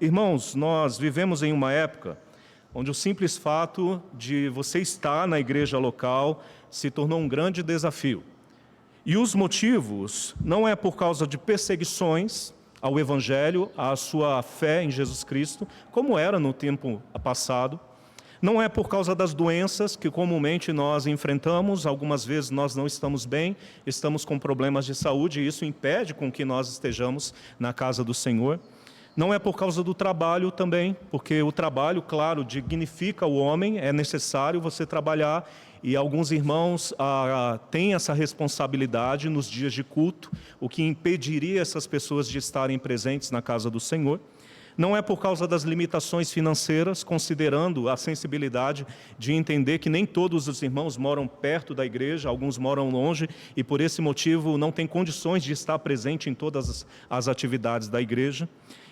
Irmãos, nós vivemos em uma época onde o simples fato de você estar na igreja local se tornou um grande desafio. E os motivos não é por causa de perseguições ao Evangelho, à sua fé em Jesus Cristo, como era no tempo passado. Não é por causa das doenças que comumente nós enfrentamos, algumas vezes nós não estamos bem, estamos com problemas de saúde e isso impede com que nós estejamos na casa do Senhor. Não é por causa do trabalho também, porque o trabalho, claro, dignifica o homem, é necessário você trabalhar e alguns irmãos têm essa responsabilidade nos dias de culto, o que impediria essas pessoas de estarem presentes na casa do Senhor. Não é por causa das limitações financeiras, considerando a sensibilidade de entender que nem todos os irmãos moram perto da igreja, alguns moram longe e por esse motivo não têm condições de estar presente em todas as atividades da igreja.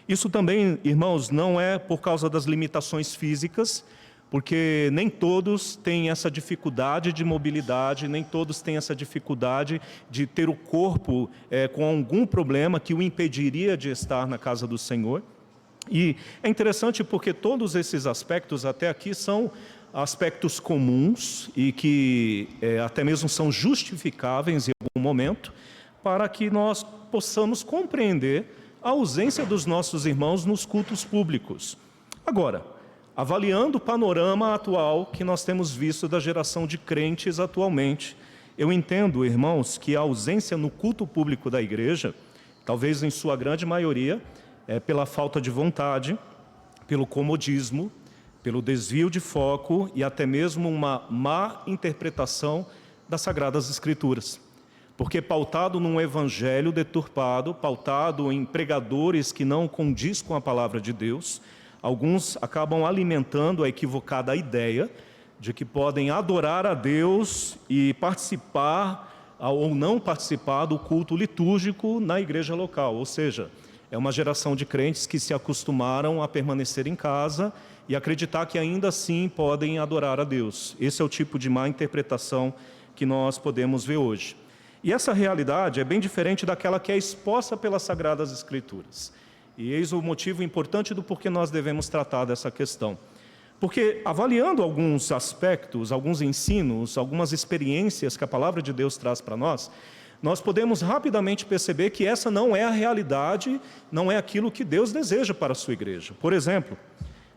Isso também, irmãos, não é por causa das limitações físicas, porque nem todos têm essa dificuldade de mobilidade, nem todos têm essa dificuldade de ter o corpo com algum problema que o impediria de estar na casa do Senhor. E é interessante porque todos esses aspectos até aqui são aspectos comuns e que até mesmo são justificáveis em algum momento para que nós possamos compreender a ausência dos nossos irmãos nos cultos públicos. Agora, avaliando o panorama atual que nós temos visto da geração de crentes atualmente, eu entendo, irmãos, que a ausência no culto público da igreja, talvez em sua grande maioria, pela falta de vontade, pelo comodismo, pelo desvio de foco e até mesmo uma má interpretação das Sagradas Escrituras. Porque pautado num evangelho deturpado, pautado em pregadores que não condiz com a palavra de Deus, alguns acabam alimentando a equivocada ideia de que podem adorar a Deus e participar ou não participar do culto litúrgico na igreja local, ou seja, é uma geração de crentes que se acostumaram a permanecer em casa e acreditar que ainda assim podem adorar a Deus. Esse é o tipo de má interpretação que nós podemos ver hoje. E essa realidade é bem diferente daquela que é exposta pelas Sagradas Escrituras. E eis o motivo importante do porquê nós devemos tratar dessa questão. Porque avaliando alguns aspectos, alguns ensinos, algumas experiências que a palavra de Deus traz para nós podemos rapidamente perceber que essa não é a realidade, não é aquilo que Deus deseja para a sua igreja. Por exemplo,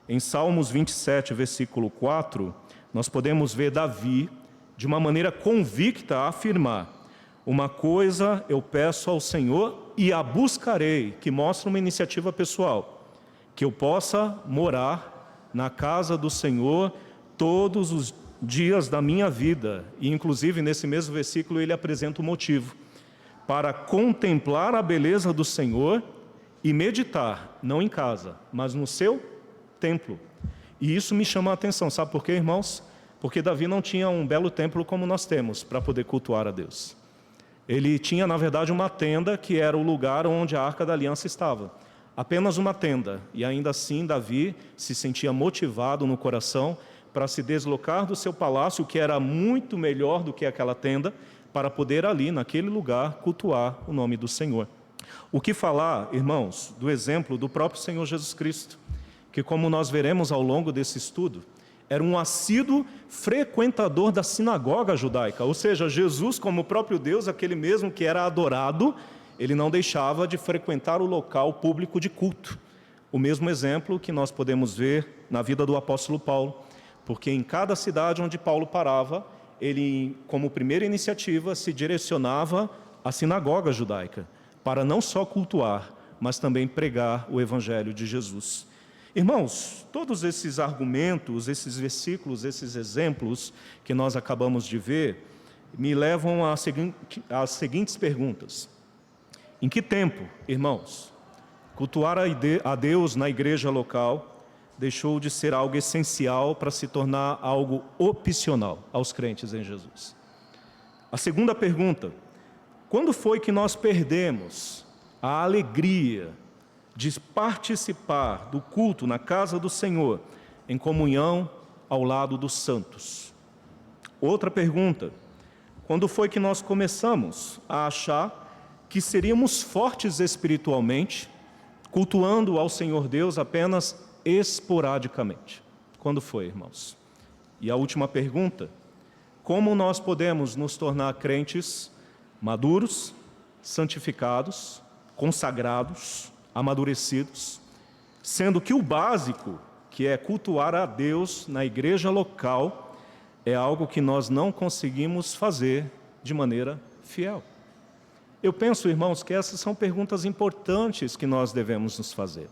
em Salmos 27, versículo 4, nós podemos ver Davi, de uma maneira convicta, afirmar: uma coisa eu peço ao Senhor e a buscarei, que mostra uma iniciativa pessoal, que eu possa morar na casa do Senhor todos os dias da minha vida. E inclusive nesse mesmo versículo ele apresenta o motivo: para contemplar a beleza do Senhor e meditar, não em casa, mas no seu templo. E isso me chama a atenção, sabe por quê, irmãos? Porque Davi não tinha um belo templo como nós temos para poder cultuar a Deus. Ele tinha, na verdade, uma tenda que era o lugar onde a Arca da Aliança estava. Apenas uma tenda. E ainda assim Davi se sentia motivado no coração para se deslocar do seu palácio, que era muito melhor do que aquela tenda, para poder ali, naquele lugar, cultuar o nome do Senhor. O que falar, irmãos, do exemplo do próprio Senhor Jesus Cristo, que, como nós veremos ao longo desse estudo, era um assíduo frequentador da sinagoga judaica. Ou seja, Jesus, como o próprio Deus, aquele mesmo que era adorado, ele não deixava de frequentar o local público de culto. O mesmo exemplo que nós podemos ver na vida do apóstolo Paulo, porque em cada cidade onde Paulo parava, ele, como primeira iniciativa, se direcionava à sinagoga judaica, para não só cultuar, mas também pregar o evangelho de Jesus. Irmãos, todos esses argumentos, esses versículos, esses exemplos que nós acabamos de ver, me levam às seguintes perguntas. Em que tempo, irmãos, cultuar a Deus na igreja local deixou de ser algo essencial para se tornar algo opcional aos crentes em Jesus? A segunda pergunta: quando foi que nós perdemos a alegria de participar do culto na casa do Senhor, em comunhão ao lado dos santos? Outra pergunta: quando foi que nós começamos a achar que seríamos fortes espiritualmente cultuando ao Senhor Deus apenas esporadicamente. Quando foi, irmãos? E a última pergunta: como nós podemos nos tornar crentes maduros, santificados, consagrados, amadurecidos, sendo que o básico, que é cultuar a Deus na igreja local, é algo que nós não conseguimos fazer de maneira fiel? Eu penso, irmãos, que essas são perguntas importantes que nós devemos nos fazer.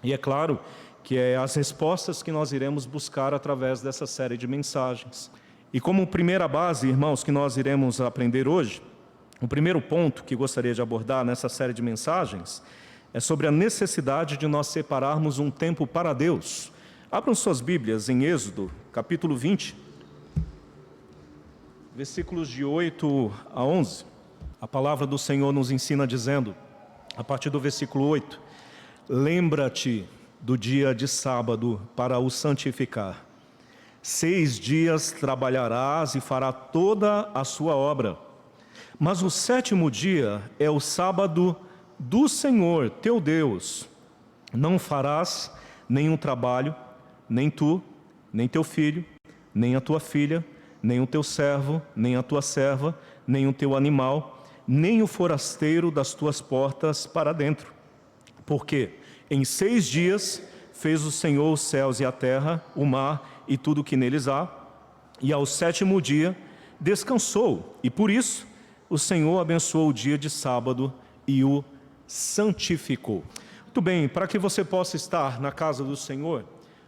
E é claro que é as respostas que nós iremos buscar através dessa série de mensagens. E como primeira base, irmãos, que nós iremos aprender hoje, o primeiro ponto que gostaria de abordar nessa série de mensagens é sobre a necessidade de nós separarmos um tempo para Deus. Abram suas Bíblias em Êxodo, capítulo 20, versículos de 8 a 11. A palavra do Senhor nos ensina dizendo, a partir do versículo 8, lembra-te do dia de sábado para o santificar. 6 dias trabalharás e fará toda a sua obra. Mas o 7º dia é o sábado do Senhor, teu Deus. Não farás nenhum trabalho, nem tu, nem teu filho, nem a tua filha, nem o teu servo, nem a tua serva, nem o teu animal, nem o forasteiro das tuas portas para dentro. Porque em 6 dias fez o Senhor os céus e a terra, o mar e tudo o que neles há, e ao 7º dia descansou, e por isso o Senhor abençoou o dia de sábado e o santificou. Muito bem, para que você possa estar na casa do Senhor,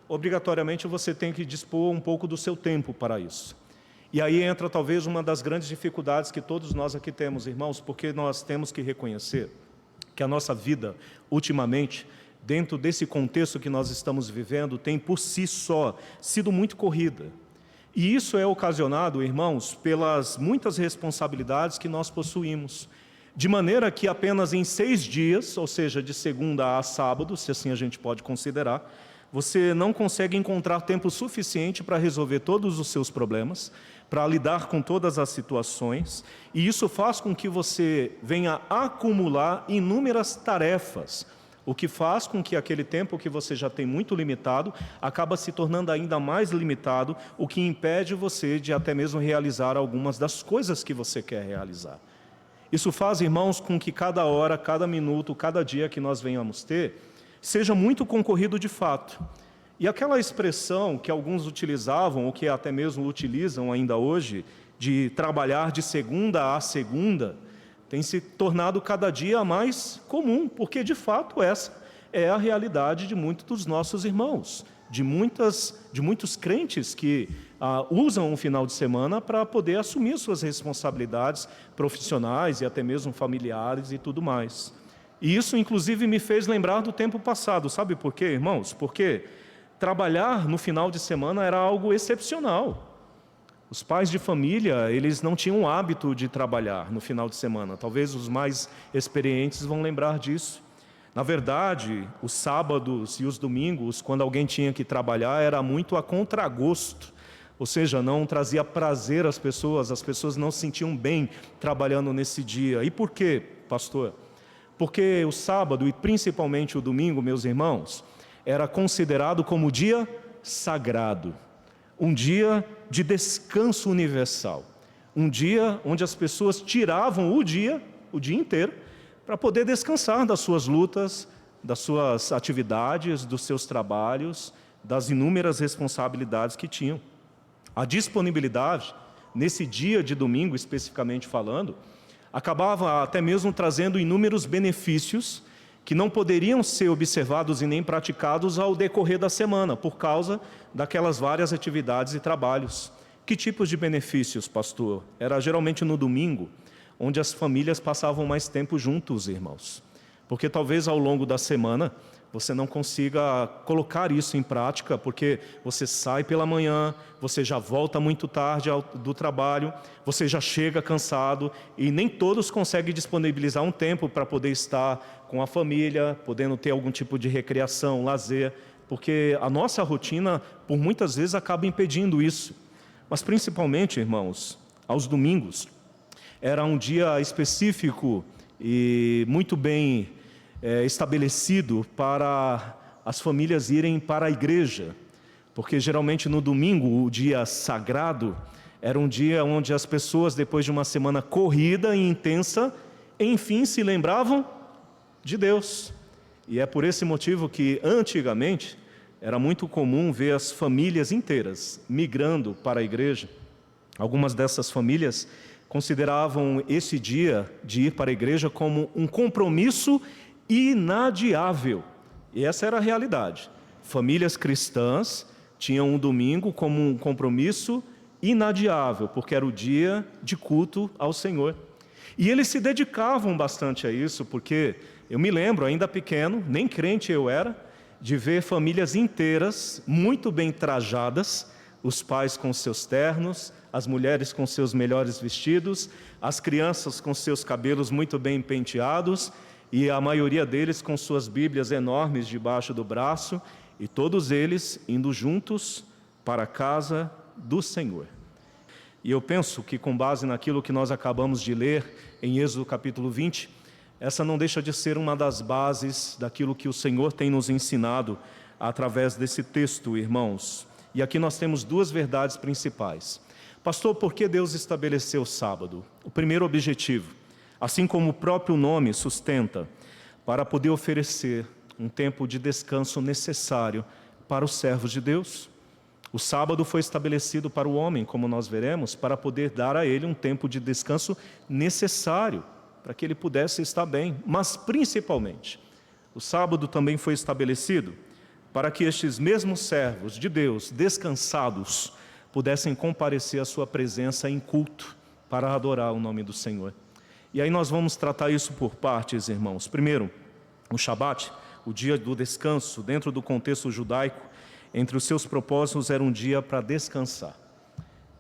obrigatoriamente você tem que dispor um pouco do seu tempo para isso. E aí entra talvez uma das grandes dificuldades que todos nós aqui temos, irmãos, porque nós temos que reconhecer que a nossa vida, ultimamente, dentro desse contexto que nós estamos vivendo, tem por si só sido muito corrida. E isso é ocasionado, irmãos, pelas muitas responsabilidades que nós possuímos. De maneira que apenas em 6 dias, ou seja, de segunda a sábado, se assim a gente pode considerar, você não consegue encontrar tempo suficiente para resolver todos os seus problemas, para lidar com todas as situações, e isso faz com que você venha acumular inúmeras tarefas, o que faz com que aquele tempo que você já tem muito limitado, acaba se tornando ainda mais limitado, o que impede você de até mesmo realizar algumas das coisas que você quer realizar. Isso faz, irmãos, com que cada hora, cada minuto, cada dia que nós venhamos ter, seja muito concorrido de fato. E aquela expressão que alguns utilizavam, ou que até mesmo utilizam ainda hoje, de trabalhar de segunda a segunda, tem se tornado cada dia mais comum, porque de fato essa é a realidade de muitos dos nossos irmãos, de muitos crentes que usam um final de semana para poder assumir suas responsabilidades profissionais e até mesmo familiares e tudo mais. E isso, inclusive, me fez lembrar do tempo passado. Sabe por quê, irmãos? Porque trabalhar no final de semana era algo excepcional. Os pais de família, eles não tinham o hábito de trabalhar no final de semana. Talvez os mais experientes vão lembrar disso. Na verdade, os sábados e os domingos, quando alguém tinha que trabalhar, era muito a contragosto. Ou seja, não trazia prazer às pessoas não se sentiam bem trabalhando nesse dia. E por quê, pastor? Porque o sábado e principalmente o domingo, meus irmãos, era considerado como dia sagrado, um dia de descanso universal, um dia onde as pessoas tiravam o dia inteiro, para poder descansar das suas lutas, das suas atividades, dos seus trabalhos, das inúmeras responsabilidades que tinham. A disponibilidade, nesse dia de domingo especificamente falando, acabava até mesmo trazendo inúmeros benefícios que não poderiam ser observados e nem praticados ao decorrer da semana, por causa daquelas várias atividades e trabalhos. Que tipos de benefícios, pastor? Era geralmente no domingo, onde as famílias passavam mais tempo juntos, irmãos. Porque talvez ao longo da semana você não consiga colocar isso em prática, porque você sai pela manhã, você já volta muito tarde do trabalho, você já chega cansado e nem todos conseguem disponibilizar um tempo para poder estar com a família, podendo ter algum tipo de recreação, lazer, porque a nossa rotina, por muitas vezes, acaba impedindo isso. Mas principalmente, irmãos, aos domingos, era um dia específico e muito bem estabelecido para as famílias irem para a igreja, porque geralmente no domingo, o dia sagrado, era um dia onde as pessoas, depois de uma semana corrida e intensa, enfim se lembravam de Deus. E é por esse motivo que antigamente era muito comum ver as famílias inteiras migrando para a igreja. Algumas dessas famílias consideravam esse dia de ir para a igreja como um compromisso inadiável. E essa era a realidade. Famílias cristãs tinham um domingo como um compromisso inadiável, porque era o dia de culto ao Senhor. E eles se dedicavam bastante a isso, porque eu me lembro, ainda pequeno, nem crente eu era, de ver famílias inteiras, muito bem trajadas, os pais com seus ternos, as mulheres com seus melhores vestidos, as crianças com seus cabelos muito bem penteados, e a maioria deles com suas Bíblias enormes debaixo do braço, e todos eles indo juntos para a casa do Senhor. E eu penso que, com base naquilo que nós acabamos de ler em Êxodo capítulo 20, essa não deixa de ser uma das bases daquilo que o Senhor tem nos ensinado através desse texto, irmãos. E aqui nós temos duas verdades principais. Pastor, por que Deus estabeleceu o sábado? O primeiro objetivo, assim como o próprio nome sustenta, para poder oferecer um tempo de descanso necessário para os servos de Deus. O sábado foi estabelecido para o homem, como nós veremos, para poder dar a ele um tempo de descanso necessário, para que ele pudesse estar bem. Mas, principalmente, o sábado também foi estabelecido para que estes mesmos servos de Deus, descansados, pudessem comparecer à sua presença em culto, para adorar o nome do Senhor. E aí nós vamos tratar isso por partes, irmãos. Primeiro, o Shabat, o dia do descanso, dentro do contexto judaico, entre os seus propósitos era um dia para descansar.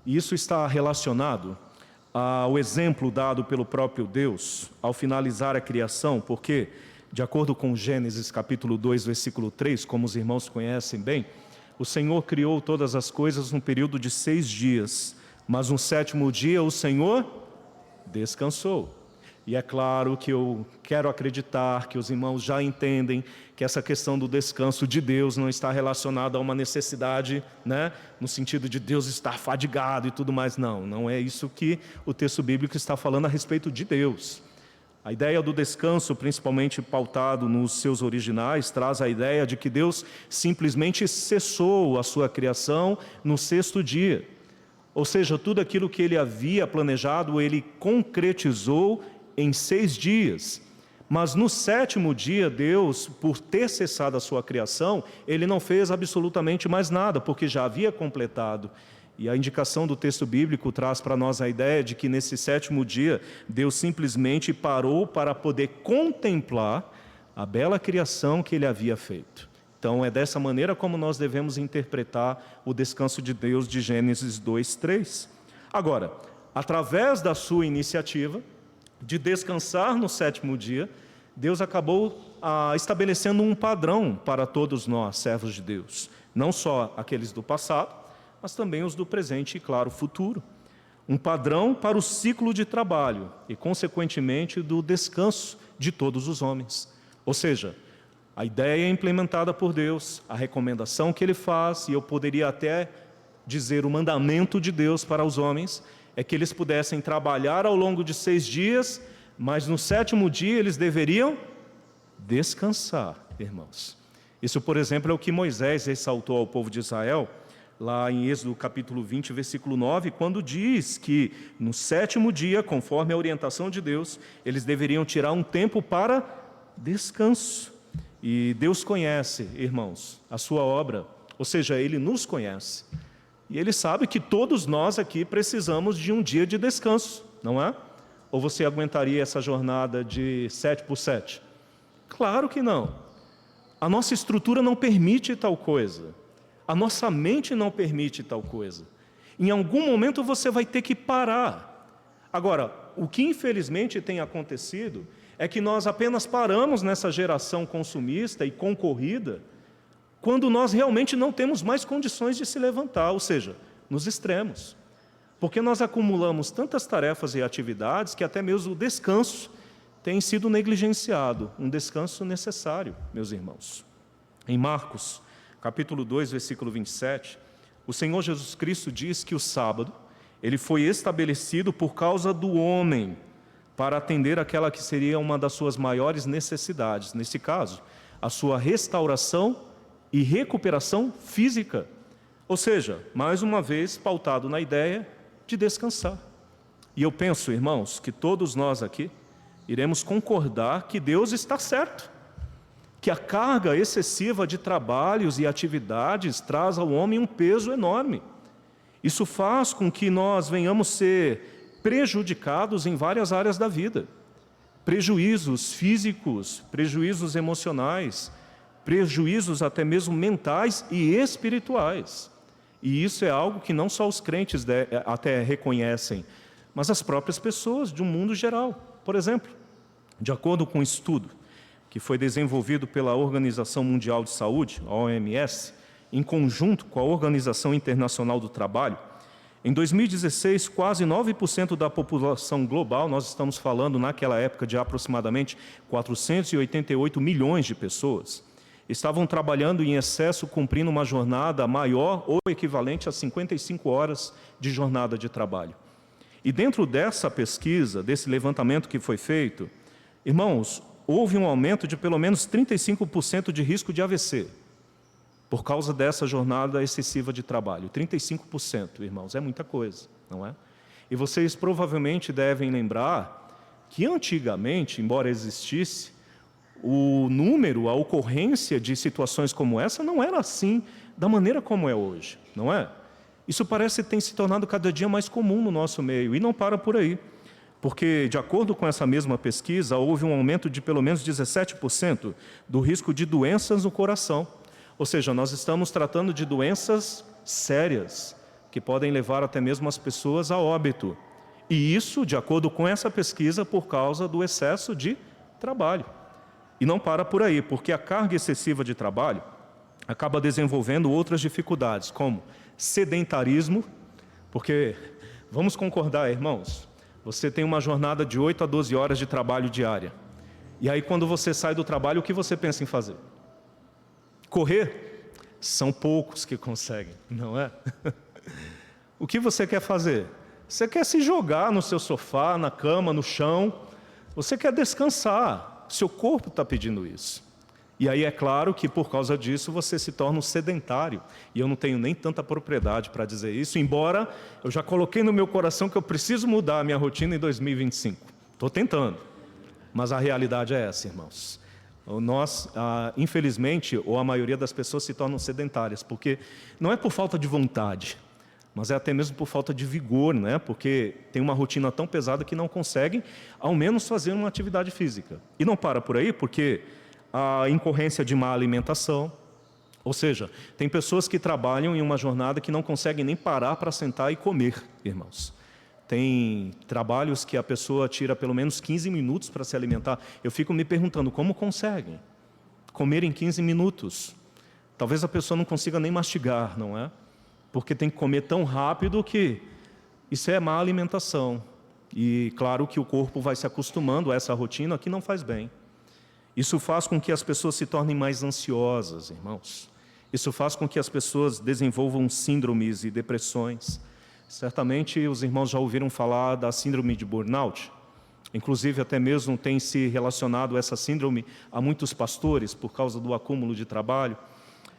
E isso está relacionado ao exemplo dado pelo próprio Deus ao finalizar a criação, porque, de acordo com Gênesis capítulo 2, versículo 3, como os irmãos conhecem bem, o Senhor criou todas as coisas num período de 6 dias, mas no 7º dia o Senhor descansou. E é claro que eu quero acreditar que os irmãos já entendem que essa questão do descanso de Deus não está relacionada a uma necessidade, no sentido de Deus estar fadigado e tudo mais. Não é isso que o texto bíblico está falando a respeito de Deus. A ideia do descanso, principalmente pautado nos seus originais, traz a ideia de que Deus simplesmente cessou a sua criação no 6º dia. Ou seja, tudo aquilo que ele havia planejado, ele concretizou em 6 dias. Mas no 7º dia, Deus, por ter cessado a sua criação, ele não fez absolutamente mais nada, porque já havia completado. E a indicação do texto bíblico traz para nós a ideia de que nesse 7º dia, Deus simplesmente parou para poder contemplar a bela criação que ele havia feito. Então é dessa maneira como nós devemos interpretar o descanso de Deus de Gênesis 2:3. Agora, através da sua iniciativa de descansar no 7º dia, Deus acabou estabelecendo um padrão para todos nós, servos de Deus. Não só aqueles do passado, mas também os do presente e, claro, futuro. Um padrão para o ciclo de trabalho e, consequentemente, do descanso de todos os homens. Ou seja, a ideia é implementada por Deus, a recomendação que Ele faz, e eu poderia até dizer o mandamento de Deus para os homens, é que eles pudessem trabalhar ao longo de 6 dias, mas no 7º dia eles deveriam descansar, irmãos. Isso, por exemplo, é o que Moisés ressaltou ao povo de Israel, lá em Êxodo capítulo 20, versículo 9, quando diz que no 7º dia, conforme a orientação de Deus, eles deveriam tirar um tempo para descanso. E Deus conhece, irmãos, a sua obra, ou seja, Ele nos conhece. E Ele sabe que todos nós aqui precisamos de um dia de descanso, não é? Ou você aguentaria essa jornada de 7x7? Claro que não. A nossa estrutura não permite tal coisa. A nossa mente não permite tal coisa. Em algum momento você vai ter que parar. Agora, o que infelizmente tem acontecido é que nós apenas paramos nessa geração consumista e concorrida quando nós realmente não temos mais condições de se levantar, ou seja, nos extremos. Porque nós acumulamos tantas tarefas e atividades que até mesmo o descanso tem sido negligenciado um descanso necessário, meus irmãos. Em Marcos, capítulo 2, versículo 27, o Senhor Jesus Cristo diz que o sábado, ele foi estabelecido por causa do homem, para atender aquela que seria uma das suas maiores necessidades, nesse caso, a sua restauração e recuperação física. Ou seja, mais uma vez pautado na ideia de descansar. E eu penso, irmãos, que todos nós aqui iremos concordar que Deus está certo, que a carga excessiva de trabalhos e atividades traz ao homem um peso enorme. Isso faz com que nós venhamos ser prejudicados em várias áreas da vida. Prejuízos físicos, prejuízos emocionais, prejuízos até mesmo mentais e espirituais. E isso é algo que não só os crentes até reconhecem, mas as próprias pessoas de um mundo geral. Por exemplo, de acordo com um estudo que foi desenvolvido pela Organização Mundial de Saúde, a OMS, em conjunto com a Organização Internacional do Trabalho, em 2016, quase 9% da população global, nós estamos falando naquela época de aproximadamente 488 milhões de pessoas, estavam trabalhando em excesso, cumprindo uma jornada maior ou equivalente a 55 horas de jornada de trabalho. E dentro dessa pesquisa, desse levantamento que foi feito, irmãos, houve um aumento de pelo menos 35% de risco de AVC, por causa dessa jornada excessiva de trabalho. 35%, irmãos, é muita coisa, não é? E vocês provavelmente devem lembrar que antigamente, embora existisse, o número, a ocorrência de situações como essa não era assim, da maneira como é hoje, não é? Isso parece ter se tornado cada dia mais comum no nosso meio, e não para por aí. Porque, de acordo com essa mesma pesquisa, houve um aumento de pelo menos 17% do risco de doenças no coração. Ou seja, nós estamos tratando de doenças sérias, que podem levar até mesmo as pessoas a óbito. E isso, de acordo com essa pesquisa, por causa do excesso de trabalho. E não para por aí, porque a carga excessiva de trabalho acaba desenvolvendo outras dificuldades, como sedentarismo, porque, vamos concordar, irmãos, você tem uma jornada de 8 a 12 horas de trabalho diária. E aí, quando você sai do trabalho, o que você pensa em fazer? Correr? São poucos que conseguem, não é? O que você quer fazer? Você quer se jogar no seu sofá, na cama, no chão. Você quer descansar. Seu corpo está pedindo isso. E aí é claro que por causa disso você se torna um sedentário. E eu não tenho nem tanta propriedade para dizer isso, embora eu já coloquei no meu coração que eu preciso mudar a minha rotina em 2025. Estou tentando. Mas a realidade é essa, irmãos. Nós, infelizmente, ou a maioria das pessoas se tornam sedentárias, porque não é por falta de vontade, mas é até mesmo por falta de vigor, né? Porque tem uma rotina tão pesada que não conseguem, ao menos, fazer uma atividade física. E não para por aí, porque a incorrência de má alimentação, ou seja, tem pessoas que trabalham em uma jornada que não conseguem nem parar para sentar e comer, irmãos. Tem trabalhos que a pessoa tira pelo menos 15 minutos para se alimentar. Eu fico me perguntando, como conseguem comer em 15 minutos? Talvez a pessoa não consiga nem mastigar, não é? Porque tem que comer tão rápido que isso é má alimentação. E claro que o corpo vai se acostumando a essa rotina que não faz bem. Isso faz com que as pessoas se tornem mais ansiosas, irmãos. Isso faz com que as pessoas desenvolvam síndromes e depressões. Certamente os irmãos já ouviram falar da síndrome de burnout. Inclusive até mesmo tem se relacionado essa síndrome a muitos pastores por causa do acúmulo de trabalho.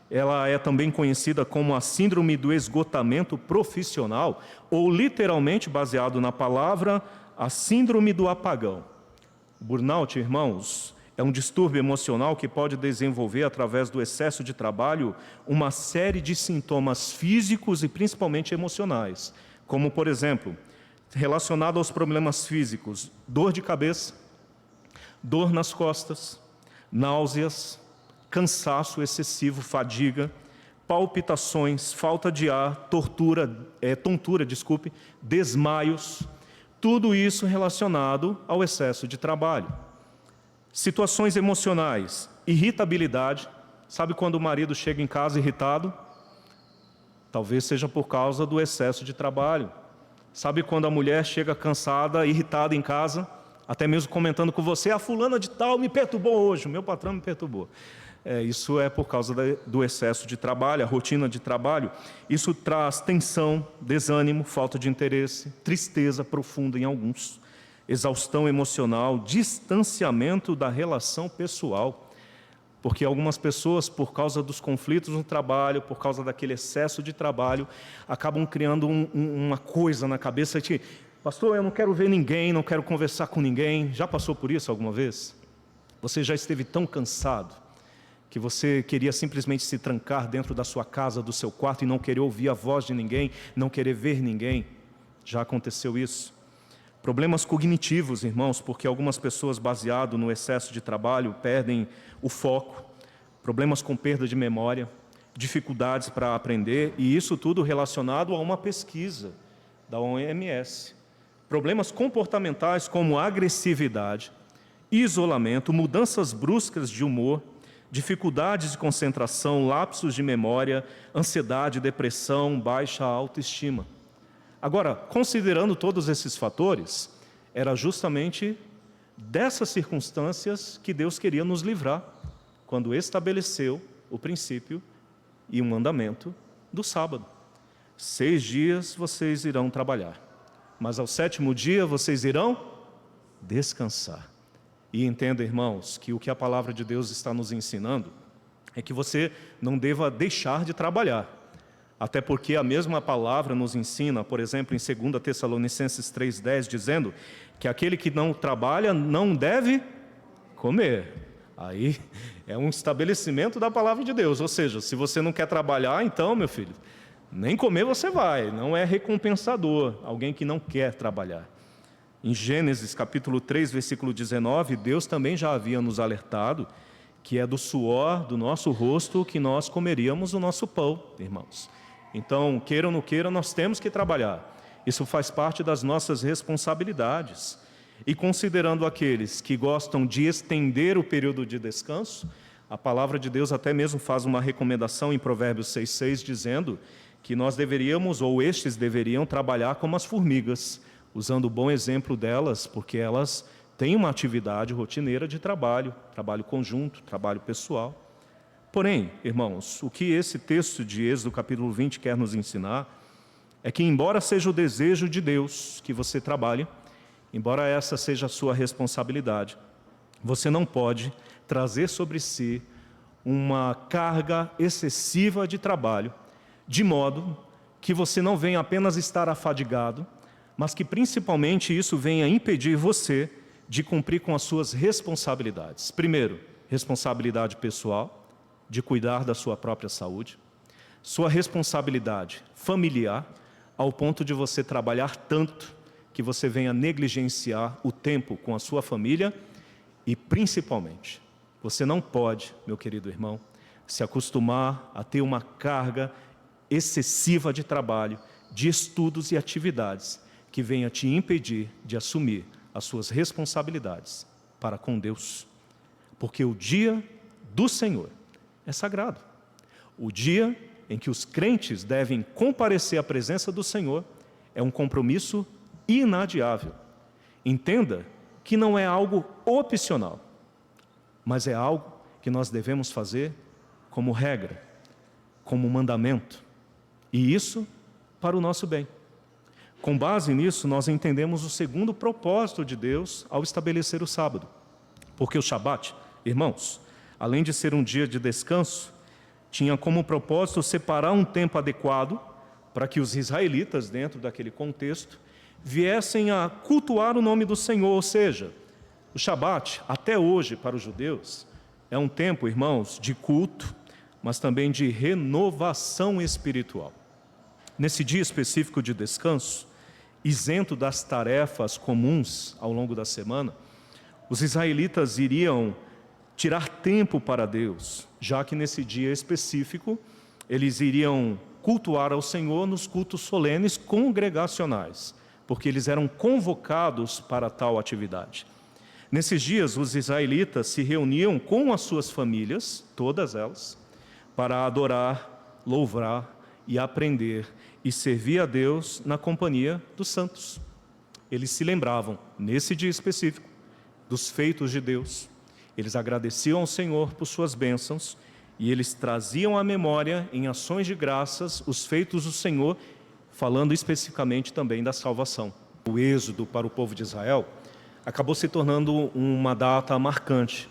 Ela é também conhecida como a síndrome do esgotamento profissional, ou literalmente baseado na palavra, a síndrome do apagão. O burnout, irmãos, é um distúrbio emocional que pode desenvolver, através do excesso de trabalho, uma série de sintomas físicos e principalmente emocionais, como, por exemplo, relacionado aos problemas físicos, dor de cabeça, dor nas costas, náuseas, cansaço excessivo, fadiga, palpitações, falta de ar, tontura, desmaios, tudo isso relacionado ao excesso de trabalho. Situações emocionais, irritabilidade. Sabe quando o marido chega em casa irritado? Talvez seja por causa do excesso de trabalho. Sabe quando a mulher chega cansada, irritada em casa? até mesmo comentando com você, a fulana de tal me perturbou hoje, o meu patrão me perturbou. Isso é por causa do excesso de trabalho, a rotina de trabalho. Isso traz tensão, desânimo, falta de interesse, tristeza profunda em alguns, exaustão emocional, distanciamento da relação pessoal. Porque algumas pessoas, por causa dos conflitos no trabalho, por causa daquele excesso de trabalho, acabam criando uma coisa na cabeça de: pastor, eu não quero ver ninguém, não quero conversar com ninguém. Já passou por isso alguma vez? Você já esteve tão cansado que você queria simplesmente se trancar dentro da sua casa, do seu quarto, e não querer ouvir a voz de ninguém, não querer ver ninguém? Já aconteceu isso? Problemas cognitivos, irmãos, porque algumas pessoas, baseado no excesso de trabalho, perdem o foco. Problemas com perda de memória, dificuldades para aprender, e isso tudo relacionado a uma pesquisa da OMS. Problemas comportamentais como agressividade, isolamento, mudanças bruscas de humor, dificuldades de concentração, lapsos de memória, ansiedade, depressão, baixa autoestima. Agora, considerando todos esses fatores, era justamente dessas circunstâncias que Deus queria nos livrar, quando estabeleceu o princípio e o mandamento do sábado. 6 dias vocês irão trabalhar, mas ao 7º dia vocês irão descansar. E entenda, irmãos, que o que a palavra de Deus está nos ensinando é que você não deva deixar de trabalhar. Até porque a mesma palavra nos ensina, por exemplo, em 2 Tessalonicenses 3,10, dizendo que aquele que não trabalha não deve comer. Aí é um estabelecimento da palavra de Deus. Ou seja, se você não quer trabalhar, então, meu filho, nem comer você vai. Não é recompensador alguém que não quer trabalhar. Em Gênesis capítulo 3, versículo 19, Deus também já havia nos alertado que é do suor do nosso rosto que nós comeríamos o nosso pão, irmãos. Então, queira ou não queira, nós temos que trabalhar. Isso faz parte das nossas responsabilidades. E considerando aqueles que gostam de estender o período de descanso, a palavra de Deus até mesmo faz uma recomendação em Provérbios 6,6, dizendo que nós deveríamos, ou estes deveriam, trabalhar como as formigas, usando o bom exemplo delas, porque elas têm uma atividade rotineira de trabalho, trabalho conjunto, trabalho pessoal. Porém, irmãos, o que esse texto de Êxodo capítulo 20 quer nos ensinar é que, embora seja o desejo de Deus que você trabalhe, embora essa seja a sua responsabilidade, você não pode trazer sobre si uma carga excessiva de trabalho, de modo que você não venha apenas estar afadigado, mas que principalmente isso venha impedir você de cumprir com as suas responsabilidades. Primeiro, responsabilidade pessoal, de cuidar da sua própria saúde. Sua responsabilidade familiar, ao ponto de você trabalhar tanto que você venha negligenciar o tempo com a sua família. E principalmente, você não pode, meu querido irmão, se acostumar a ter uma carga excessiva de trabalho, de estudos e atividades, que venha te impedir de assumir as suas responsabilidades para com Deus. Porque o dia do Senhor é sagrado. O dia em que os crentes devem comparecer à presença do Senhor é um compromisso inadiável. Entenda que não é algo opcional, mas é algo que nós devemos fazer como regra, como mandamento, e isso para o nosso bem. Com base nisso, nós entendemos o segundo propósito de Deus ao estabelecer o sábado. Porque o Shabat, irmãos, além de ser um dia de descanso, tinha como propósito separar um tempo adequado para que os israelitas, dentro daquele contexto, viessem a cultuar o nome do Senhor. Ou seja, o Shabat, até hoje, para os judeus, é um tempo, irmãos, de culto, mas também de renovação espiritual. Nesse dia específico de descanso, isento das tarefas comuns ao longo da semana, os israelitas iriam tirar tempo para Deus, já que nesse dia específico eles iriam cultuar ao Senhor nos cultos solenes congregacionais, porque eles eram convocados para tal atividade. Nesses dias, os israelitas se reuniam com as suas famílias, todas elas, para adorar, louvar e aprender e servir a Deus na companhia dos santos. Eles se lembravam, nesse dia específico, dos feitos de Deus. Eles agradeciam ao Senhor por suas bênçãos e eles traziam à memória, em ações de graças, os feitos do Senhor, falando especificamente também da salvação. O êxodo para o povo de Israel acabou se tornando uma data marcante.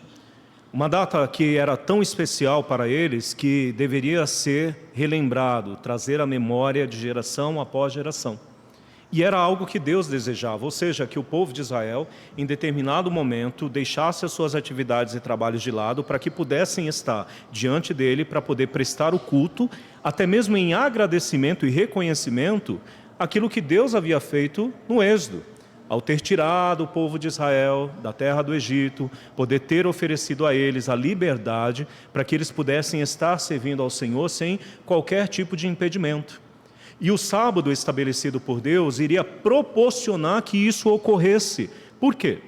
Uma data que era tão especial para eles que deveria ser relembrado, trazer à memória de geração após geração. E era algo que Deus desejava, ou seja, que o povo de Israel, em determinado momento, deixasse as suas atividades e trabalhos de lado para que pudessem estar diante dele para poder prestar o culto, até mesmo em agradecimento e reconhecimento, aquilo que Deus havia feito no Êxodo. Ao ter tirado o povo de Israel da terra do Egito, poder ter oferecido a eles a liberdade para que eles pudessem estar servindo ao Senhor sem qualquer tipo de impedimento. E o sábado estabelecido por Deus iria proporcionar que isso ocorresse. Por quê?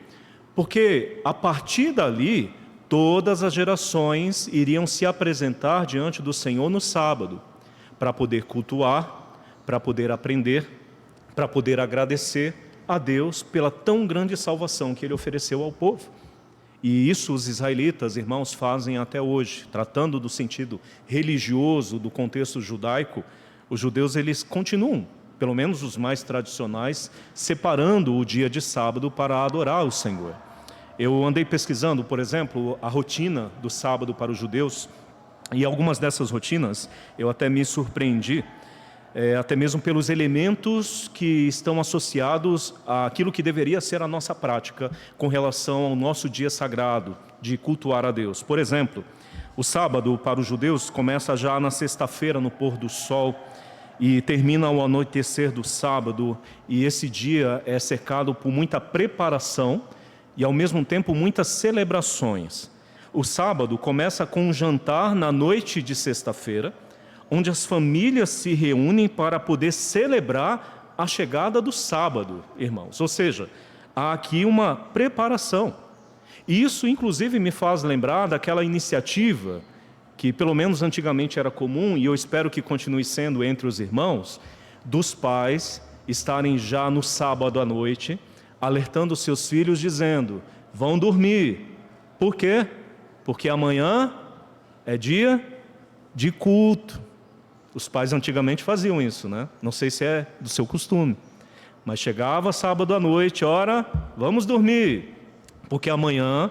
Porque a partir dali, todas as gerações iriam se apresentar diante do Senhor no sábado, para poder cultuar, para poder aprender, para poder agradecer a Deus pela tão grande salvação que Ele ofereceu ao povo. E isso os israelitas, irmãos, fazem até hoje. Tratando do sentido religioso, do contexto judaico, os judeus eles continuam, pelo menos os mais tradicionais, separando o dia de sábado para adorar o Senhor. Eu andei pesquisando, por exemplo, a rotina do sábado para os judeus, e algumas dessas rotinas eu até me surpreendi, até mesmo pelos elementos que estão associados àquilo que deveria ser a nossa prática com relação ao nosso dia sagrado de cultuar a Deus. Por exemplo, o sábado para os judeus começa já na sexta-feira, no pôr do sol, e termina ao anoitecer do sábado, e esse dia é cercado por muita preparação e ao mesmo tempo muitas celebrações. O sábado começa com um jantar na noite de sexta-feira, onde as famílias se reúnem para poder celebrar a chegada do sábado, irmãos. Ou seja, há aqui uma preparação. E isso, inclusive, me faz lembrar daquela iniciativa que, pelo menos antigamente, era comum, e eu espero que continue sendo entre os irmãos, dos pais estarem já no sábado à noite, alertando seus filhos, dizendo: vão dormir. Por quê? Porque amanhã é dia de culto. Os pais antigamente faziam isso, né? Não sei se é do seu costume. Mas chegava sábado à noite, ora, vamos dormir, porque amanhã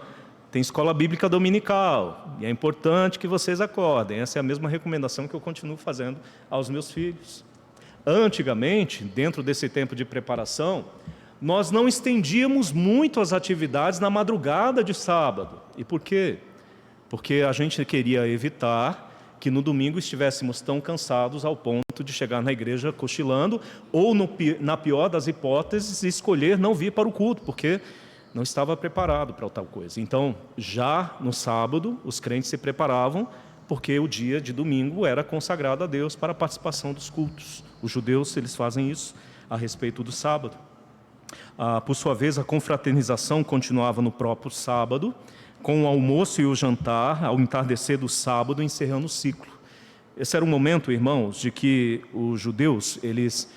tem escola bíblica dominical, e é importante que vocês acordem. Essa é a mesma recomendação que eu continuo fazendo aos meus filhos. Antigamente, dentro desse tempo de preparação, nós não estendíamos muito as atividades na madrugada de sábado. E por quê? Porque a gente queria evitar que no domingo estivéssemos tão cansados ao ponto de chegar na igreja cochilando, ou, na pior das hipóteses, escolher não vir para o culto, porque não estava preparado para tal coisa. Então, já no sábado, os crentes se preparavam, porque o dia de domingo era consagrado a Deus para a participação dos cultos. Os judeus, eles fazem isso a respeito do sábado. Por sua vez, a confraternização continuava no próprio sábado, com o almoço e o jantar, ao entardecer do sábado, encerrando o ciclo. Esse era um momento, irmãos, de que os judeus, eles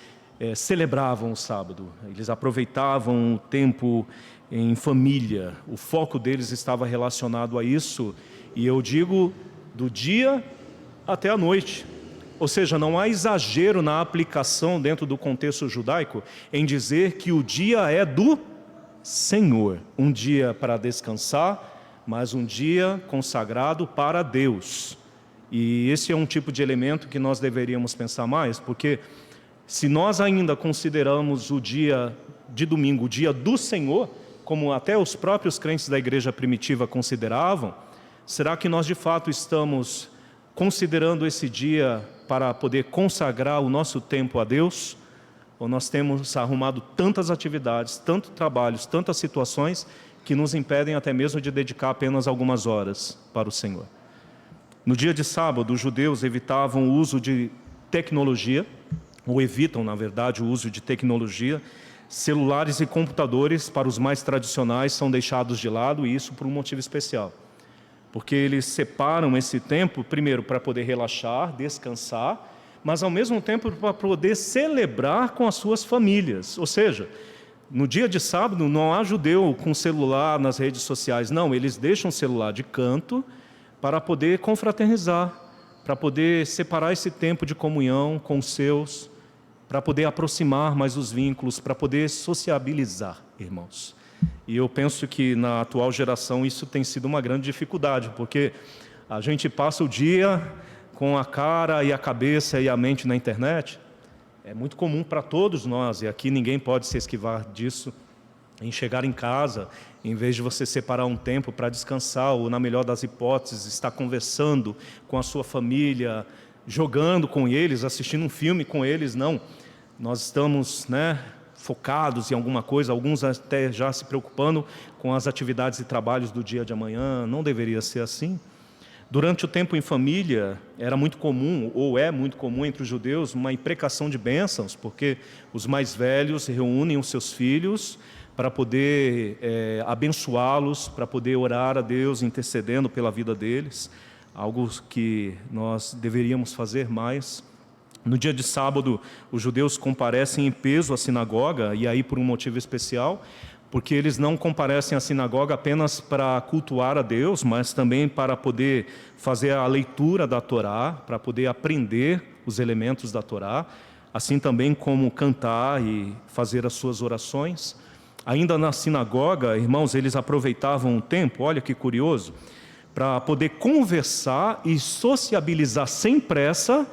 celebravam o sábado, eles aproveitavam o tempo em família, o foco deles estava relacionado a isso, e eu digo do dia até a noite. Ou seja, não há exagero na aplicação dentro do contexto judaico em dizer que o dia é do Senhor, um dia para descansar, mas um dia consagrado para Deus. E esse é um tipo de elemento que nós deveríamos pensar mais, porque se nós ainda consideramos o dia de domingo, o dia do Senhor, como até os próprios crentes da igreja primitiva consideravam, será que nós de fato estamos considerando esse dia para poder consagrar o nosso tempo a Deus? Ou nós temos arrumado tantas atividades, tantos trabalhos, tantas situações que nos impedem até mesmo de dedicar apenas algumas horas para o Senhor? No dia de sábado, os judeus evitavam o uso de tecnologia, ou evitam, na verdade, o uso de tecnologia. Celulares e computadores, para os mais tradicionais, são deixados de lado, e isso por um motivo especial. Porque eles separam esse tempo, primeiro, para poder relaxar, descansar, mas ao mesmo tempo para poder celebrar com as suas famílias. Ou seja, no dia de sábado não há judeu com celular nas redes sociais, não, eles deixam o celular de canto para poder confraternizar, para poder separar esse tempo de comunhão com os seus, para poder aproximar mais os vínculos, para poder sociabilizar, irmãos. E eu penso que na atual geração isso tem sido uma grande dificuldade, porque a gente passa o dia com a cara e a cabeça e a mente na internet. É muito comum para todos nós, e aqui ninguém pode se esquivar disso, em chegar em casa, em vez de você separar um tempo para descansar, ou na melhor das hipóteses, estar conversando com a sua família, jogando com eles, assistindo um filme com eles, não. Nós estamos, focados em alguma coisa, alguns até já se preocupando com as atividades e trabalhos do dia de amanhã. Não deveria ser assim. Durante o tempo em família, era muito comum, ou é muito comum entre os judeus, uma imprecação de bênçãos, porque os mais velhos reúnem os seus filhos para poder abençoá-los, para poder orar a Deus, intercedendo pela vida deles, algo que nós deveríamos fazer mais. No dia de sábado, os judeus comparecem em peso à sinagoga, e aí por um motivo especial, porque eles não comparecem à sinagoga apenas para cultuar a Deus, mas também para poder fazer a leitura da Torá, para poder aprender os elementos da Torá, assim também como cantar e fazer as suas orações. Ainda na sinagoga, irmãos, eles aproveitavam o tempo, olha que curioso, para poder conversar e sociabilizar sem pressa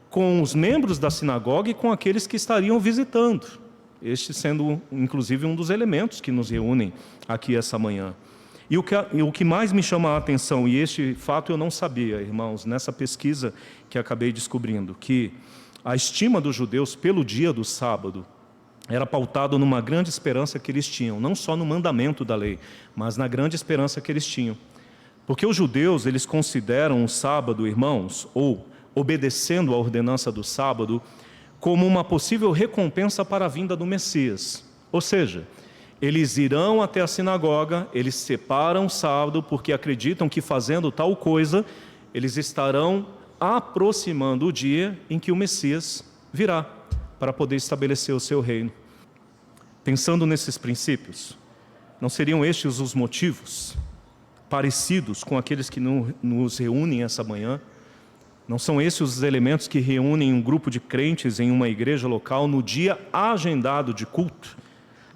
com os membros da sinagoga e com aqueles que estariam visitando. Este sendo, inclusive, um dos elementos que nos reúnem aqui essa manhã. E o que mais me chama a atenção, e este fato eu não sabia, irmãos, nessa pesquisa que acabei descobrindo, que a estima dos judeus pelo dia do sábado era pautado numa grande esperança que eles tinham, não só no mandamento da lei, mas na grande esperança que eles tinham. Porque os judeus, eles consideram o sábado, irmãos, ou obedecendo à ordenança do sábado, como uma possível recompensa para a vinda do Messias. Ou seja, eles irão até a sinagoga, eles separam o sábado porque acreditam que fazendo tal coisa, eles estarão aproximando o dia em que o Messias virá para poder estabelecer o seu reino. Pensando nesses princípios, não seriam estes os motivos parecidos com aqueles que nos reúnem essa manhã? Não são esses os elementos que reúnem um grupo de crentes em uma igreja local no dia agendado de culto?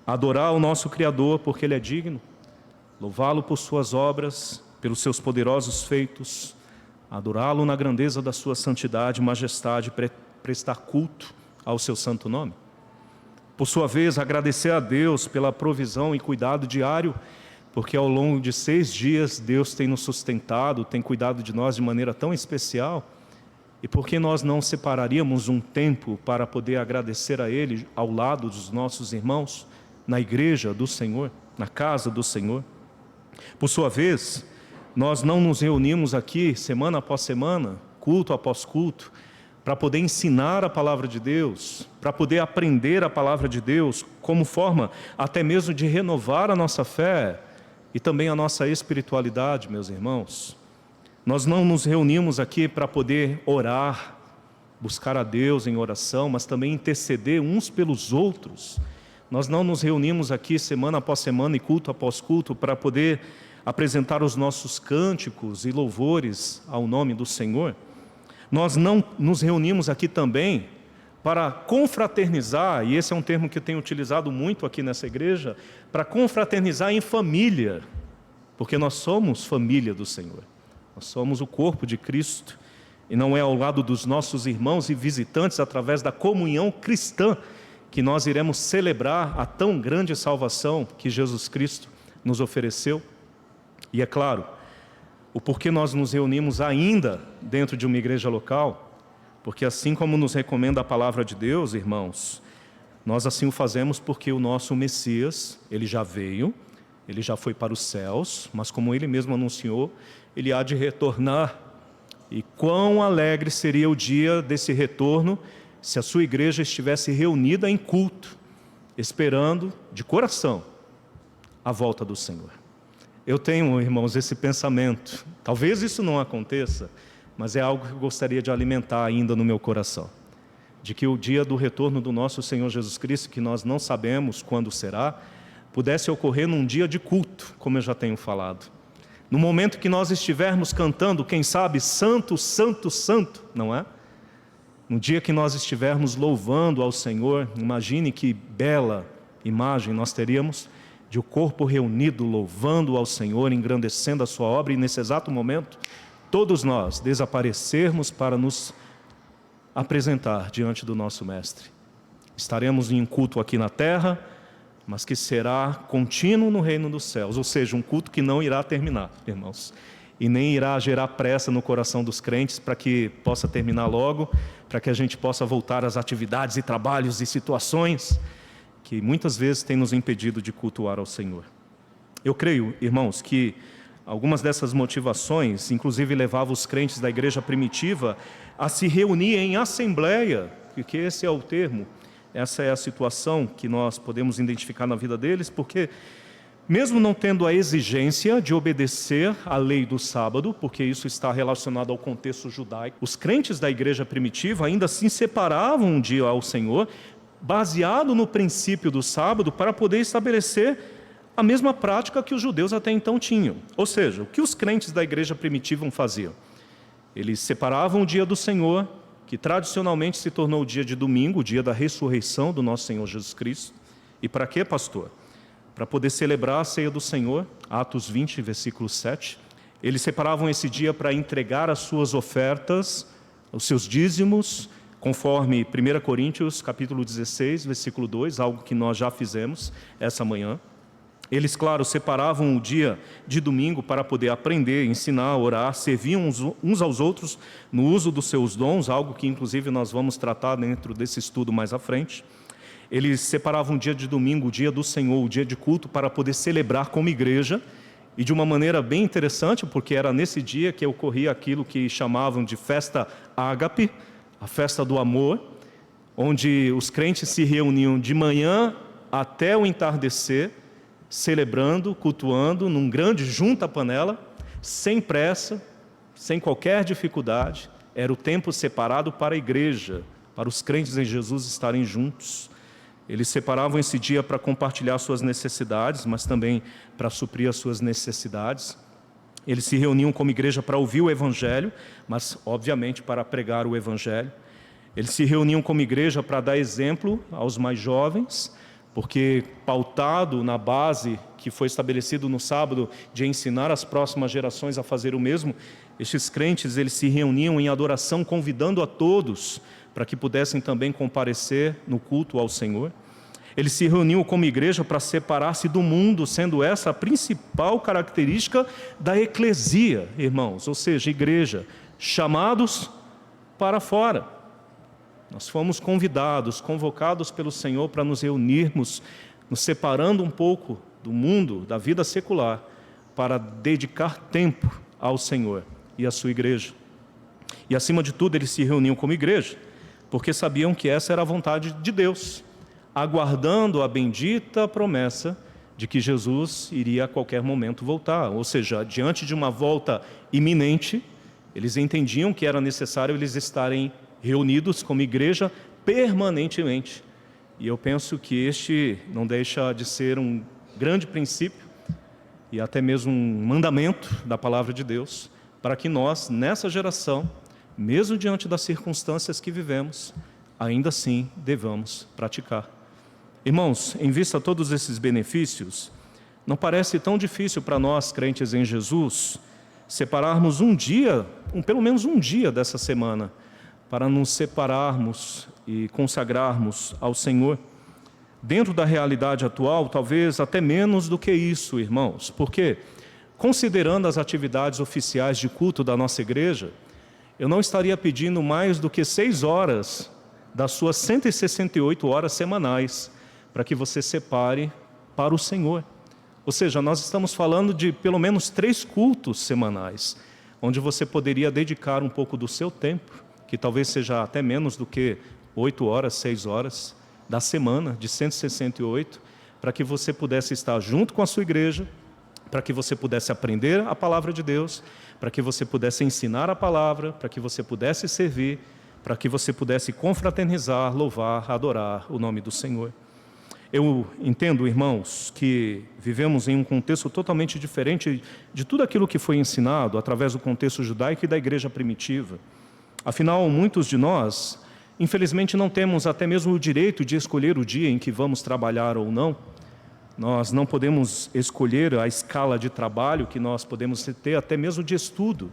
Adorar o nosso Criador porque Ele é digno, louvá-lo por suas obras, pelos seus poderosos feitos, adorá-lo na grandeza da sua santidade e majestade, prestar culto ao seu santo nome. Por sua vez, agradecer a Deus pela provisão e cuidado diário, porque ao longo de 6 dias Deus tem nos sustentado, tem cuidado de nós de maneira tão especial. E por que nós não separaríamos um tempo para poder agradecer a Ele ao lado dos nossos irmãos, na igreja do Senhor, na casa do Senhor? Por sua vez, nós não nos reunimos aqui semana após semana, culto após culto, para poder ensinar a palavra de Deus, para poder aprender a palavra de Deus, como forma até mesmo de renovar a nossa fé e também a nossa espiritualidade, meus irmãos. Nós não nos reunimos aqui para poder orar, buscar a Deus em oração, mas também interceder uns pelos outros. Nós não nos reunimos aqui semana após semana e culto após culto para poder apresentar os nossos cânticos e louvores ao nome do Senhor. Nós não nos reunimos aqui também para confraternizar, e esse é um termo que eu tenho utilizado muito aqui nessa igreja, para confraternizar em família, porque nós somos família do Senhor. Nós somos o corpo de Cristo, e não é ao lado dos nossos irmãos e visitantes, através da comunhão cristã, que nós iremos celebrar a tão grande salvação que Jesus Cristo nos ofereceu. E é claro, o porquê nós nos reunimos ainda dentro de uma igreja local, porque assim como nos recomenda a palavra de Deus, irmãos, nós assim o fazemos porque o nosso Messias, Ele já veio, Ele já foi para os céus, mas como Ele mesmo anunciou, Ele há de retornar. E quão alegre seria o dia desse retorno se a sua igreja estivesse reunida em culto, esperando de coração a volta do Senhor. Eu tenho, irmãos, esse pensamento. Talvez isso não aconteça, mas é algo que eu gostaria de alimentar ainda no meu coração. de que o dia do retorno do nosso Senhor Jesus Cristo, que nós não sabemos quando será, pudesse ocorrer num dia de culto, como eu já tenho falado. No momento que nós estivermos cantando, quem sabe, Santo, Santo, Santo, não é? No dia que nós estivermos louvando ao Senhor, imagine que bela imagem nós teríamos de o corpo reunido louvando ao Senhor, engrandecendo a sua obra, e nesse exato momento, todos nós desaparecermos para nos apresentar diante do nosso Mestre. Estaremos em um culto aqui na terra, mas que será contínuo no reino dos céus, ou seja, um culto que não irá terminar, irmãos, e nem irá gerar pressa no coração dos crentes para que possa terminar logo, para que a gente possa voltar às atividades e trabalhos e situações que muitas vezes têm nos impedido de cultuar ao Senhor. Eu creio, irmãos, que algumas dessas motivações, inclusive, levavam os crentes da igreja primitiva a se reunir em assembleia, porque esse é o termo, essa é a situação que nós podemos identificar na vida deles, porque mesmo não tendo a exigência de obedecer à lei do sábado, porque isso está relacionado ao contexto judaico, os crentes da igreja primitiva ainda assim separavam um dia ao Senhor, baseado no princípio do sábado, para poder estabelecer a mesma prática que os judeus até então tinham. Ou seja, o que os crentes da igreja primitiva faziam? Eles separavam o dia do Senhor, que tradicionalmente se tornou o dia de domingo, o dia da ressurreição do nosso Senhor Jesus Cristo. E para quê, pastor? Para poder celebrar a ceia do Senhor, Atos 20, versículo 7. Eles separavam esse dia para entregar as suas ofertas, os seus dízimos, conforme 1 Coríntios, capítulo 16, versículo 2, algo que nós já fizemos essa manhã. Eles, claro, separavam o dia de domingo para poder aprender, ensinar, orar, serviam uns aos outros no uso dos seus dons, algo que inclusive nós vamos tratar dentro desse estudo mais à frente. Eles separavam o dia de domingo, o dia do Senhor, o dia de culto, para poder celebrar como igreja, e de uma maneira bem interessante, porque era nesse dia que ocorria aquilo que chamavam de festa ágape, a festa do amor, onde os crentes se reuniam de manhã até o entardecer, celebrando, cultuando, num grande junta-panela, sem pressa, sem qualquer dificuldade. Era o tempo separado para a igreja, para os crentes em Jesus estarem juntos. Eles separavam esse dia para compartilhar suas necessidades, mas também para suprir as suas necessidades. Eles se reuniam como igreja para ouvir o Evangelho, mas obviamente para pregar o Evangelho. Eles se reuniam como igreja para dar exemplo aos mais jovens, porque pautado na base que foi estabelecido no sábado de ensinar as próximas gerações a fazer o mesmo, estes crentes eles se reuniam em adoração, convidando a todos para que pudessem também comparecer no culto ao Senhor. Eles se reuniam como igreja para separar-se do mundo, sendo essa a principal característica da eclesia, irmãos, ou seja, igreja, chamados para fora. Nós fomos convidados, convocados pelo Senhor para nos reunirmos, nos separando um pouco do mundo, da vida secular, para dedicar tempo ao Senhor e à sua igreja. E acima de tudo, eles se reuniam como igreja, porque sabiam que essa era a vontade de Deus, aguardando a bendita promessa de que Jesus iria a qualquer momento voltar. Ou seja, diante de uma volta iminente, eles entendiam que era necessário eles estarem reunidos como igreja permanentemente. E eu penso que este não deixa de ser um grande princípio e até mesmo um mandamento da palavra de Deus, para que nós, nessa geração, mesmo diante das circunstâncias que vivemos, ainda assim devamos praticar. Irmãos, em vista a todos esses benefícios, não parece tão difícil para nós, crentes em Jesus, separarmos um dia, pelo menos um dia dessa semana, para nos separarmos e consagrarmos ao Senhor. Dentro da realidade atual, talvez até menos do que isso, irmãos, porque, considerando as atividades oficiais de culto da nossa igreja, eu não estaria pedindo mais do que 6 horas das suas 168 horas semanais para que você separe para o Senhor. Ou seja, nós estamos falando de pelo menos 3 cultos semanais, onde você poderia dedicar um pouco do seu tempo, que talvez seja até menos do que 8 horas, 6 horas da semana, de 168, para que você pudesse estar junto com a sua igreja, para que você pudesse aprender a palavra de Deus, para que você pudesse ensinar a palavra, para que você pudesse servir, para que você pudesse confraternizar, louvar, adorar o nome do Senhor. Eu entendo, irmãos, que vivemos em um contexto totalmente diferente de tudo aquilo que foi ensinado através do contexto judaico e da igreja primitiva. Afinal, muitos de nós, infelizmente, não temos até mesmo o direito de escolher o dia em que vamos trabalhar ou não. Nós não podemos escolher a escala de trabalho que nós podemos ter, até mesmo de estudo.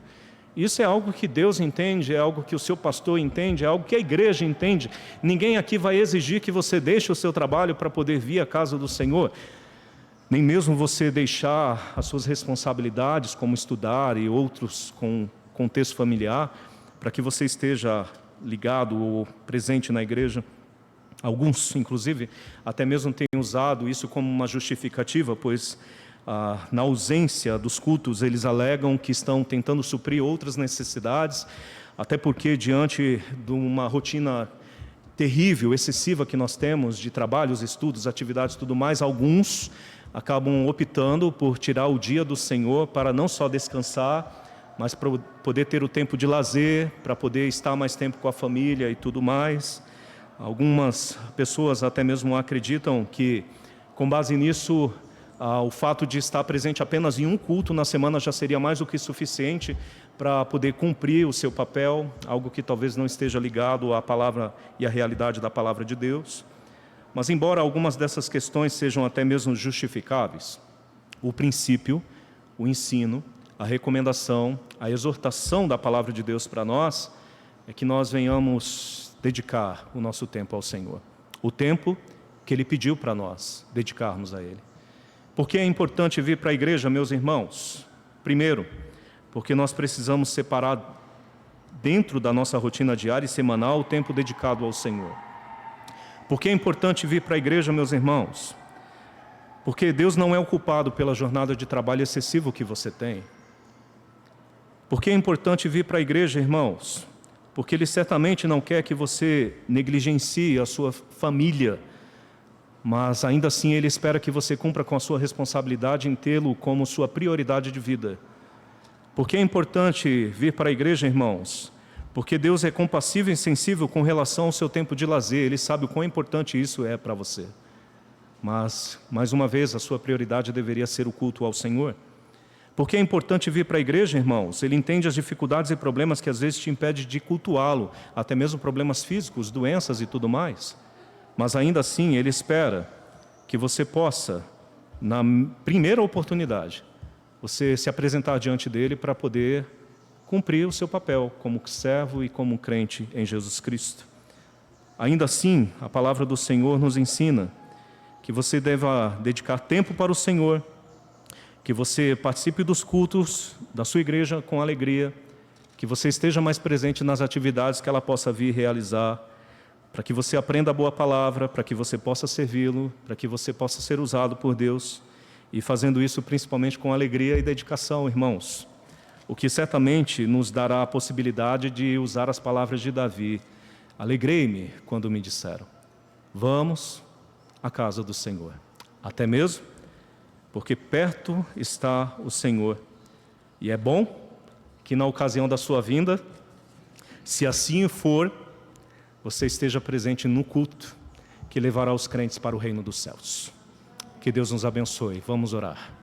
Isso é algo que Deus entende, é algo que o seu pastor entende, é algo que a igreja entende. Ninguém aqui vai exigir que você deixe o seu trabalho para poder vir à casa do Senhor. Nem mesmo você deixar as suas responsabilidades, como estudar e outros com contexto familiar, para que você esteja ligado ou presente na igreja. Alguns, inclusive, até mesmo têm usado isso como uma justificativa, pois na ausência dos cultos, eles alegam que estão tentando suprir outras necessidades, até porque diante de uma rotina terrível, excessiva que nós temos de trabalhos, estudos, atividades e tudo mais, alguns acabam optando por tirar o dia do Senhor para não só descansar, mas para poder ter o tempo de lazer, para poder estar mais tempo com a família e tudo mais. Algumas pessoas até mesmo acreditam que, com base nisso, o fato de estar presente apenas em um culto na semana já seria mais do que suficiente para poder cumprir o seu papel, algo que talvez não esteja ligado à palavra e à realidade da palavra de Deus. Mas embora algumas dessas questões sejam até mesmo justificáveis, o princípio, o ensino, a recomendação, a exortação da palavra de Deus para nós é que nós venhamos dedicar o nosso tempo ao Senhor. O tempo que Ele pediu para nós dedicarmos a Ele. Por que é importante vir para a igreja, meus irmãos? Primeiro, porque nós precisamos separar dentro da nossa rotina diária e semanal o tempo dedicado ao Senhor. Por que é importante vir para a igreja, meus irmãos? Porque Deus não é o culpado pela jornada de trabalho excessivo que você tem. Por que é importante vir para a igreja, irmãos? Porque Ele certamente não quer que você negligencie a sua família, mas ainda assim Ele espera que você cumpra com a sua responsabilidade em tê-lo como sua prioridade de vida. Por que é importante vir para a igreja, irmãos? Porque Deus é compassivo e sensível com relação ao seu tempo de lazer. Ele sabe o quão importante isso é para você. Mas, mais uma vez, a sua prioridade deveria ser o culto ao Senhor. Por que é importante vir para a igreja, irmãos? Ele entende as dificuldades e problemas que às vezes te impedem de cultuá-lo, até mesmo problemas físicos, doenças e tudo mais. Mas ainda assim, Ele espera que você possa, na primeira oportunidade, você se apresentar diante dEle para poder cumprir o seu papel como servo e como crente em Jesus Cristo. Ainda assim, a palavra do Senhor nos ensina que você deva dedicar tempo para o Senhor, que você participe dos cultos da sua igreja com alegria, que você esteja mais presente nas atividades que ela possa vir realizar, para que você aprenda a boa palavra, para que você possa servi-lo, para que você possa ser usado por Deus, e fazendo isso principalmente com alegria e dedicação, irmãos. O que certamente nos dará a possibilidade de usar as palavras de Davi. Alegrei-me quando me disseram, vamos à casa do Senhor. Até mesmo porque perto está o Senhor. E é bom que na ocasião da sua vinda, se assim for, você esteja presente no culto que levará os crentes para o reino dos céus. Que Deus nos abençoe. Vamos orar.